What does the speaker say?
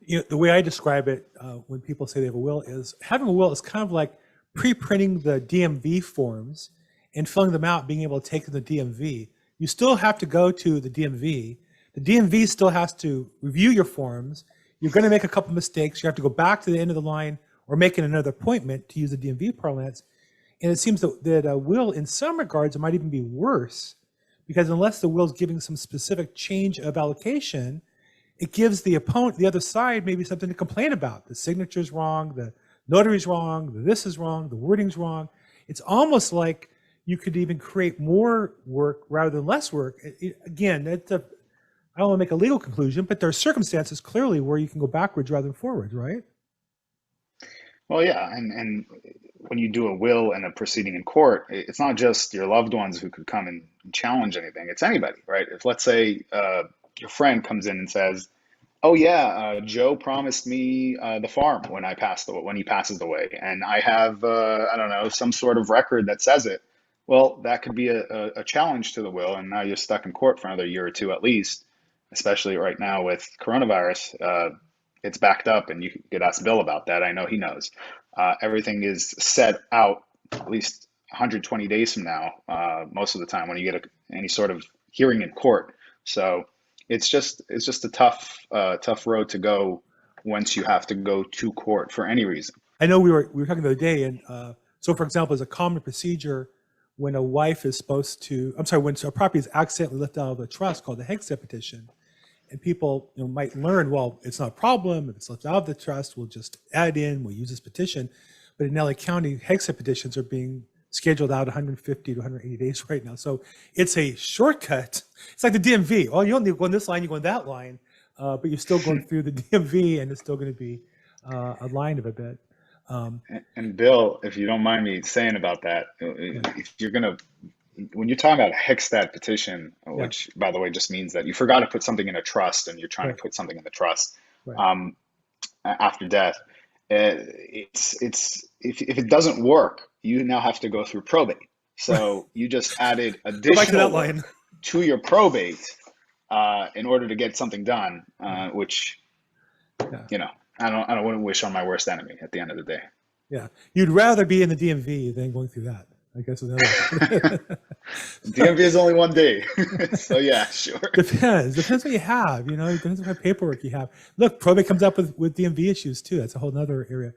The way I describe it when people say they have a will is having a will is kind of like pre-printing the DMV forms and filling them out, being able to take them to the DMV. You still have to go to the DMV. The DMV still has to review your forms. You're going to make a couple mistakes. You have to go back to the end of the line or make another appointment, to use the DMV parlance. And it seems that a will, in some regards, it might even be worse, because unless the will is giving some specific change of allocation, it gives the opponent, the other side, maybe something to complain about. The signature's wrong, the notary's wrong, this is wrong, the wording's wrong. It's almost like you could even create more work rather than less work. Again, I don't want to make a legal conclusion, but there are circumstances clearly where you can go backwards rather than forwards, right? Well, yeah, and when you do a will and a proceeding in court, it's not just your loved ones who could come and challenge anything. It's anybody, right? If, let's say, your friend comes in and says, "Oh yeah, Joe promised me the farm when he passes away, and I have I don't know, some sort of record that says it." Well, that could be a challenge to the will, and now you're stuck in court for another year or two at least. Especially right now with coronavirus, it's backed up, and you could ask Bill about that. I know he knows. Everything is set out at least 120 days from now, most of the time when you get any sort of hearing in court. So it's just a tough road to go once you have to go to court for any reason. I know we were talking the other day, and so for example, as a common procedure, when a wife is supposed to, I'm sorry, when a property is accidentally lifted out of a trust called the Hegseth petition, and people might learn, well, it's not a problem if it's left out of the trust, we'll just add it in, we'll use this petition. But in LA County, Hegseth petitions are being scheduled out 150 to 180 days right now. So it's a shortcut. It's like the DMV. Oh, you don't need to go on this line, you go on that line, but you're still going through the DMV, and it's still going to be a line of a bit. And Bill, if you don't mind me saying about that, if you're gonna, when you're talking about a Hexstat petition, Yeah, which by the way just means that you forgot to put something in a trust and you're trying to right, put something in the trust right, um, after death, it's if it doesn't work, you now have to go through probate. right. So you just added Go back to additional that work line. to your probate in order to get something done, Yeah, which yeah, you know I don't wouldn't wish on my worst enemy at the end of the day. yeah. You'd rather be in the DMV than going through that, I guess is another way to put it. DMV is only one day, so yeah, sure. Depends what you have, it depends what kind of paperwork you have. Look, probate comes up with DMV issues too. That's a whole nother area.